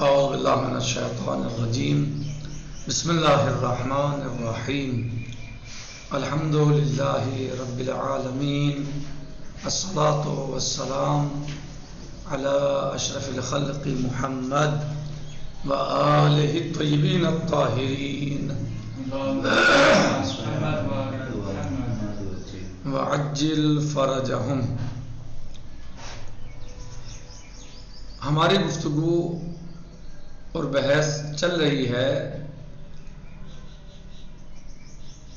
اعوذ باللہ من الشیطان الرجیم بسم اللہ الرحمن الرحیم الحمد للہ رب العالمین الصلاة والسلام علی اشرف الخلق محمد وآلہ الطیبین الطاہرین وعجل فرجہم۔ ہماری گفتگو اور بحث چل رہی ہے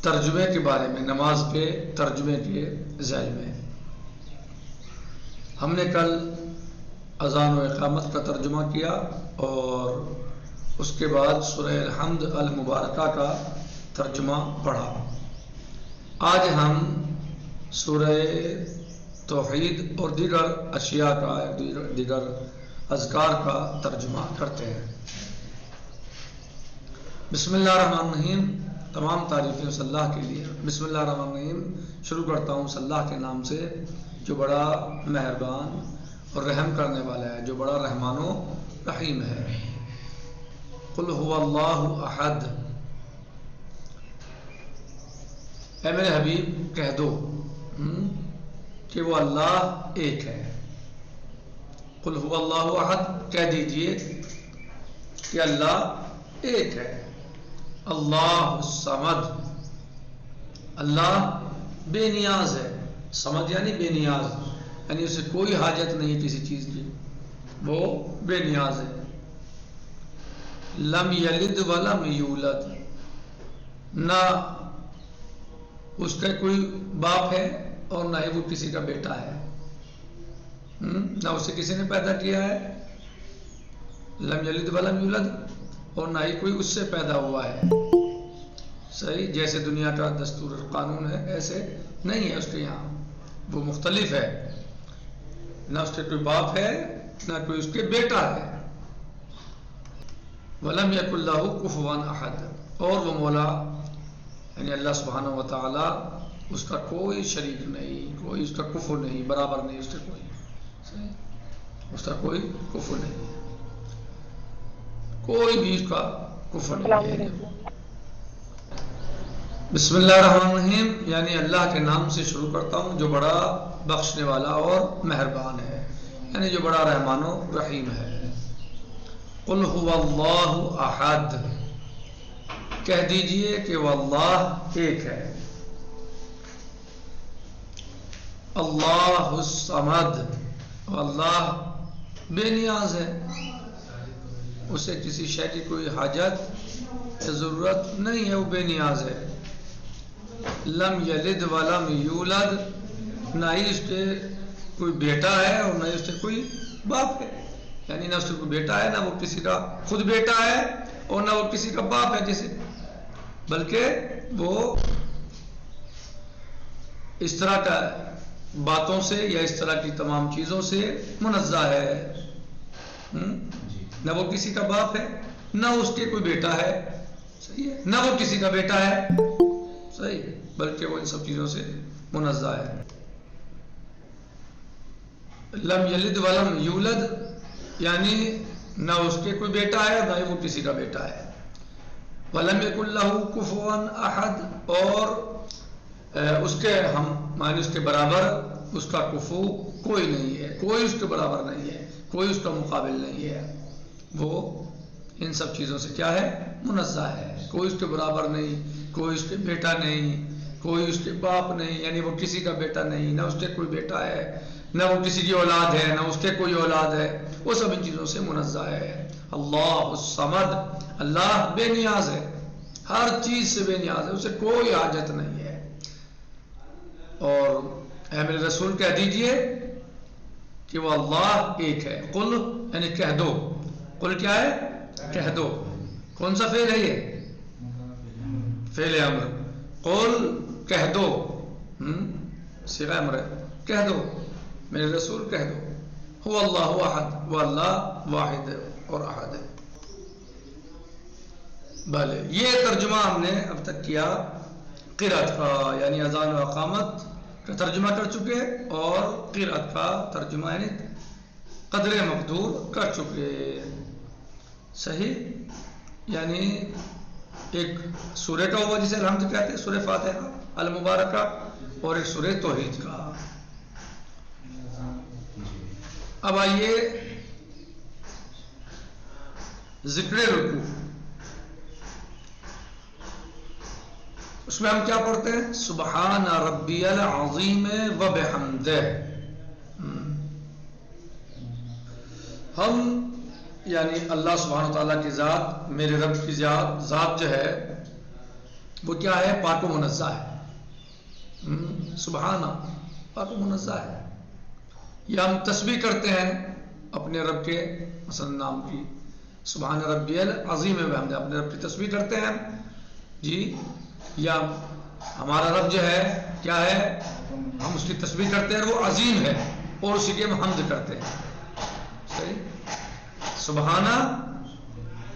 ترجمے کے بارے میں، نماز کے ترجمے کے ذیل میں۔ ہم نے کل اذان و اقامت کا ترجمہ کیا اور اس کے بعد سورہ الحمد المبارکہ کا ترجمہ پڑھا۔ آج ہم سورہ توحید اور دیگر اشیاء کا، دیگر اذکار کا ترجمہ کرتے ہیں۔ بسم اللہ الرحمن الرحیم، تمام تعریفیں صلی اللہ کے لیے۔ بسم اللہ الرحمن الرحیم، شروع کرتا ہوں صلی اللہ کے نام سے جو بڑا مہربان اور رحم کرنے والا ہے، جو بڑا رحمان و رحیم ہے۔ قل هو اللہ احد، اے میرے حبیب کہہ دو کہ وہ اللہ ایک ہے۔ قل هو اللہ احد، کہہ دیجئے کہ اللہ ایک ہے۔ اللہ الصمد، اللہ بے نیاز ہے۔ صمد یعنی بے نیاز، یعنی اسے کوئی حاجت نہیں کسی چیز کی، وہ بے نیاز ہے۔ لم یلد ولم یولد، نہ اس کا کوئی باپ ہے اور نہ ہی وہ کسی کا بیٹا ہے، نہ اسے کسی نے پیدا کیا ہے۔ لم یلد ولم یولد، اور نہ ہی کوئی اس سے پیدا ہوا ہے۔ صحیح، جیسے دنیا کا دستور اور قانون ہے ایسے نہیں ہے اس کے یہاں، وہ مختلف ہے۔ نہ اس کے کوئی باپ ہے نہ کوئی اس کے بیٹا ہے۔ وَلَمْ يَكُنْ لَهُ كُفُوًا أَحَدٌ، اور وہ مولا یعنی اللہ سبحانہ و تعالی، اس کا کوئی شریک نہیں، کوئی اس کا کفو نہیں، برابر نہیں اس کے کوئی، صحیح، اس کا کوئی کفو نہیں، کوئی بھی اس کا کفر نہیں ہے۔ بسم اللہ الرحمن الرحیم، یعنی اللہ کے نام سے شروع کرتا ہوں جو بڑا بخشنے والا اور مہربان ہے، یعنی جو بڑا رحمان و رحیم ہے۔ قل هو اللہ احد، کہہ دیجئے کہ وہ اللہ ایک ہے۔ اللہ الصمد، اللہ بے نیاز ہے، اسے کسی شے کی کوئی حاجت یا ضرورت نہیں ہے، وہ بے نیاز ہے۔ لم یلد ولم یولد، نہ ہی اس کے کوئی بیٹا ہے اور نہ ہی اس کے کوئی باپ ہے، یعنی نہ اس کے کوئی بیٹا ہے، نہ وہ کسی کا خود بیٹا ہے اور نہ وہ کسی کا باپ ہے جسے، بلکہ وہ اس طرح کا باتوں سے یا اس طرح کی تمام چیزوں سے منزہ ہے۔ نہ وہ کسی کا باپ ہے، نہ اس کے کوئی بیٹا ہے، صحیح ہے، نہ وہ کسی کا بیٹا ہے، صحیح، بلکہ وہ ان سب چیزوں سے منزہ ہے۔ لم یلد ولم یولد، یعنی نہ اس کے کوئی بیٹا ہے نہ ہی وہ کسی کا بیٹا ہے۔ ولم یکن لہ کفوا احد، اور اس کے ہم معنی اس کے برابر، اس کا کفو کوئی نہیں ہے، کوئی اس کے برابر نہیں ہے، کوئی اس کا مقابل نہیں ہے۔ وہ ان سب چیزوں سے کیا ہے؟ منزہ ہے، کوئی اس کے برابر نہیں، کوئی اس کے بیٹا نہیں، کوئی اس کے باپ نہیں، یعنی وہ کسی کا بیٹا نہیں، نہ اس کے کوئی بیٹا ہے، نہ وہ کسی کی اولاد ہے، نہ اس کے کوئی اولاد ہے، وہ سب ان چیزوں سے منزہ ہے۔ اللہ الصمد، اللہ بے نیاز ہے، ہر چیز سے بے نیاز ہے، اسے کوئی حاجت نہیں ہے۔ اور اے میرے رسول کہہ دیجئے کہ وہ اللہ ایک ہے۔ قل یعنی کہہ دو، قل کیا ہے؟ کہہ دو۔ کون سا فعل ہے یہ؟ فعل امر۔ قل کہہ دو، صیغہ امر ہے، کہہ دو میرے رسول کہہ دو، هو اللہ احد، وہ اللہ واحد ہے اور احد ہے۔ بھلے یہ ترجمہ ہم نے اب تک کیا قرأت کا، یعنی اذان و اقامت کا ترجمہ کر چکے، اور قرأت کا ترجمہ یعنی قدر مقدور کر چکے۔ صحیح، یعنی ایک سورہ کا ہوا جسے الحمد کہتے ہیں، سورہ فاتحہ المبارکہ، اور ایک سورہ توحید کا۔ اب آئیے ذکر رکوع، اس میں ہم کیا پڑھتے ہیں؟ سبحان ربی العظیم و بحمدہ۔ ہم یعنی اللہ سبحانہ وتعالیٰ کی ذات، میرے رب کی ذات جو ہے وہ کیا ہے؟ پاک و منزہ ہے۔ سبحانہ پاک و منزہ ہے۔ یا ہم تسبیح کرتے ہیں اپنے رب کے مثلا نام کی، سبحان ربی العظیم و بحمدہ، اپنے رب کی تسبیح کرتے ہیں جی۔ یا ہمارا رب جو ہے کیا ہے؟ ہم اس کی تسبیح کرتے ہیں، وہ عظیم ہے، اور اسی کی ہم حمد کرتے ہیں۔ صحیح، سبحانہ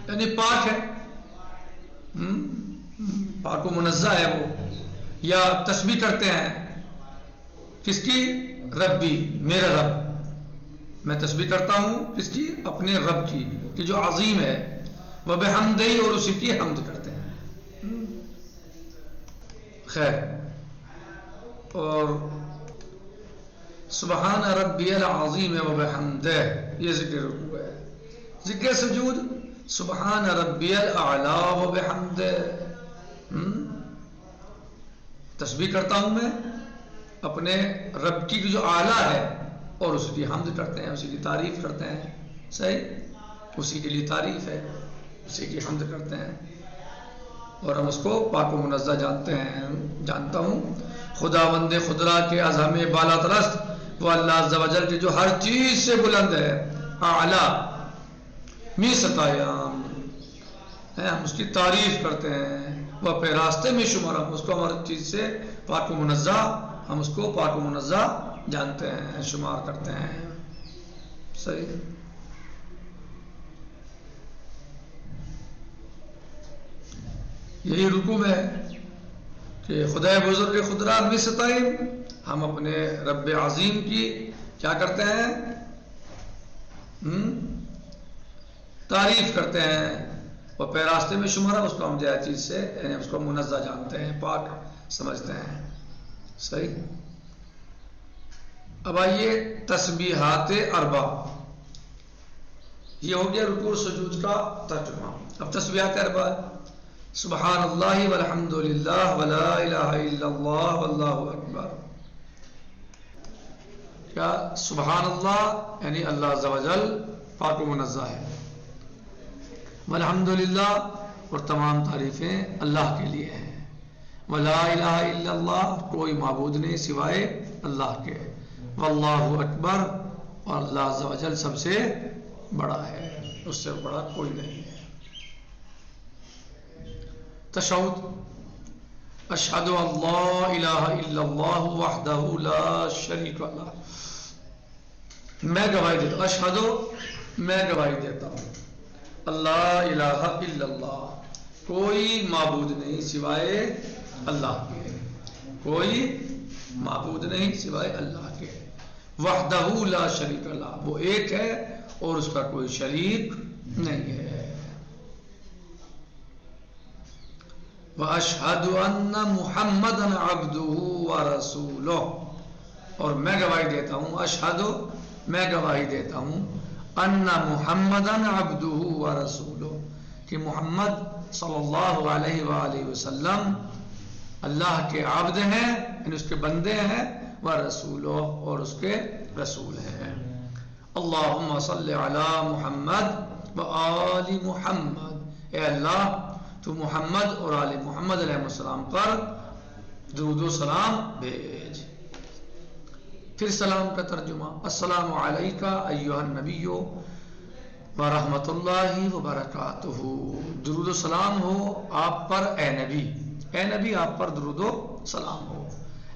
یعنی پاک ہے، پاک و منزہ ہے وہ۔ یا تسبیح کرتے ہیں کس کی؟ ربی، میرا رب، میں تسبیح کرتا ہوں کس کی؟ اپنے رب کی، کہ جو عظیم ہے، وہ بحمدہ، اور اسی کی حمد کرتے ہیں۔ خیر، اور سبحان ربی العظیم و بحمدہ یہ ذکر رکوع ہے۔ ذکر سجود سبحان ربی الاعلی و بحمدہ، تسبیح کرتا ہوں میں اپنے رب کی جو اعلیٰ ہے، اور اس کی حمد کرتے ہیں، اسی کی تعریف کرتے ہیں۔ صحیح، اسی کے لیے تعریف ہے، اسی کی حمد کرتے ہیں، اور ہم اس کو پاک و منزہ جانتا ہوں۔ خداوند خدا کے عظم بالا ترست وہ اللہ عز و جل کی جو ہر چیز سے بلند ہے، اعلیٰ می ستایام، ہم اس کی تعریف کرتے ہیں۔ وہ اپنے راستے میں شمار، ہم اس کو ہماری چیز سے پاک و منزہ، ہم اس کو پاک و منزہ جانتے ہیں، شمار کرتے ہیں۔ صحیح، یہی رکوع ہے کہ خدائے بزرگ خدا می ستائیم، ہم اپنے رب عظیم کی کیا کرتے ہیں؟ تعریف کرتے ہیں، اور پہ راستے میں شمارا، اس کو ہم جائے چیز سے یعنی اس کو منزہ جانتے ہیں، پاک سمجھتے ہیں۔ صحیح، اب آئیے تسبیحات اربع، یہ ہو گیا رکوع سجود کا ترجمہ۔ اب تسبیحات اربع، سبحان اللہ والحمد للہ ولا الہ الا اللہ واللہ اکبر۔ کیا؟ سبحان اللہ یعنی اللہ عز و جل پاک و منزہ ہے، والحمد للہ اور تمام تعریفیں اللہ کے لیے ہیں، ولا الہ الا اللہ کوئی معبود نہیں سوائے اللہ کے، واللہ اکبر اور اللہ عز و جل سب سے بڑا ہے، اس سے بڑا کوئی نہیں ہے۔ تشہد، اشہد ان لا الہ الا اللہ وحدہ لا شریک لہ، میں گواہی دیتا ہوں، اشہد میں گواہی دیتا ہوں، اللہ الہ الا اللہ کوئی معبود نہیں سوائے اللہ کے، کوئی معبود نہیں سوائے اللہ کے، وحدہ لا شریک لہ وہ ایک ہے اور اس کا کوئی شریک نہیں ہے، وَأَشْهَدُ أَنَّ مُحَمَّدًا عَبْدُهُ وَرَسُولُهُ اور میں گواہی دیتا ہوں، اشہد میں گواہی دیتا ہوں، ان محمدًا عبدہ ورسولہ کہ محمد صلی اللہ علیہ وآلہ وسلم اللہ کے عبد ہیں، یعنی اس کے بندے ہیں، ورسولہ اور اس کے رسول ہیں۔ اللہم صلی علی محمد وآل محمد، اے اللہ تو محمد اور آل محمد علیہ السلام پر درود و سلام بھیج۔ پھر سلام کا ترجمہ، السلام علیکہ ایہا النبی ورحمۃ اللہ وبرکاتہ، درود و سلام ہو آپ پر اے نبی، اے نبی آپ پر درود و سلام ہو،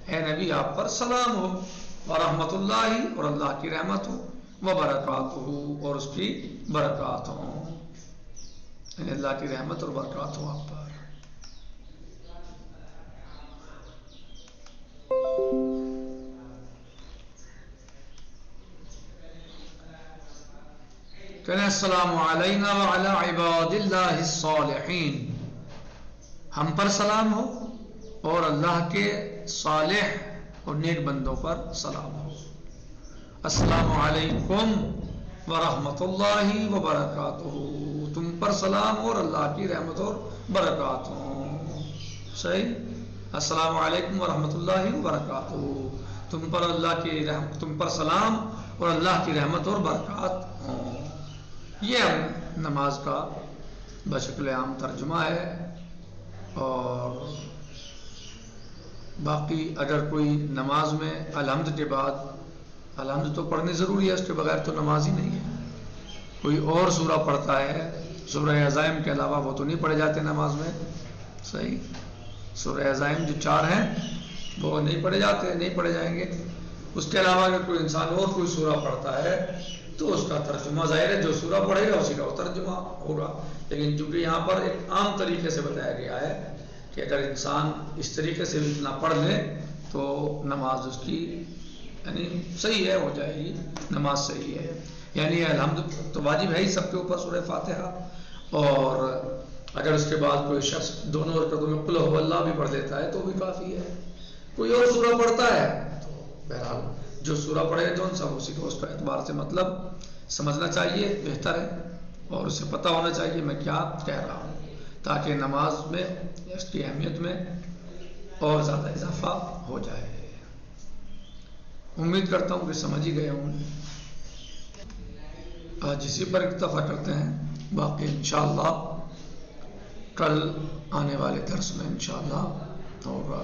اے نبی آپ پر سلام ہو، ورحمۃ اللہ اور اللہ کی رحمت ہو، وبرکاتہ اور اس کی برکات ہو، یعنی اللہ کی رحمت اور برکات ہو آپ پر۔ کہنے السلام علینا وعلی عباد اللہ الصالحین، ہم پر سلام ہو اور اللہ کے صالح اور نیک بندوں پر سلام ہو۔ السلام علیکم ورحمۃ اللہ وبرکاتہ، تم پر سلام اور اللہ کی رحمت اور برکات ہوں۔ صحیح، السلام علیکم ورحمۃ اللہ وبرکاتہ، تم پر اللہ کی رحمت، تم پر سلام اور اللہ کی رحمت اور برکات ہوں۔ یہ نماز کا بشکل عام ترجمہ ہے۔ اور باقی اگر کوئی نماز میں الحمد کے بعد، الحمد تو پڑھنی ضروری ہے، اس کے بغیر تو نماز ہی نہیں ہے، کوئی اور سورہ پڑھتا ہے، سورہ عزائم کے علاوہ وہ تو نہیں پڑھے جاتے نماز میں۔ صحیح، سورہ عزائم جو 4 ہیں وہ نہیں پڑھے جاتے، نہیں پڑھے جائیں گے۔ اس کے علاوہ اگر کوئی انسان اور کوئی سورہ پڑھتا ہے تو اس کا ترجمہ ظاہر ہے جو سورہ پڑھے گا اسی کا وہ ترجمہ ہوگا، لیکن چونکہ یہاں پر ایک عام طریقے سے بتایا گیا ہے کہ اگر انسان اس طریقے سے اتنا پڑھ لے تو نماز اس کی یعنی صحیح ہے، ہو جائے گی، نماز صحیح ہے۔ یعنی الحمد تو واجب ہے ہی سب کے اوپر سورہ فاتحہ، اور اگر اس کے بعد کوئی شخص دونوں رکعتوں میں قل هو اللہ بھی پڑھ لیتا ہے تو بھی کافی ہے۔ کوئی اور سورہ پڑھتا ہے تو بہرحال جو سورہ پڑھے جون سب اسی کو اس کا اعتبار سے مطلب سمجھنا چاہیے، بہتر ہے، اور اسے پتہ ہونا چاہیے میں کیا کہہ رہا ہوں، تاکہ نماز میں اس کی اہمیت میں اور زیادہ اضافہ ہو جائے۔ امید کرتا ہوں کہ سمجھ ہی گئے ہوں۔ آج اسی پر اکتفا کرتے ہیں، باقی انشاءاللہ کل آنے والے درس میں انشاءاللہ ہوگا۔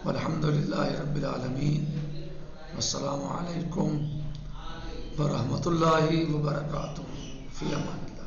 والحمدللہ رب العالمین، والسلام علیکم ورحمۃ اللہ وبرکاتہ، فی امان اللہ۔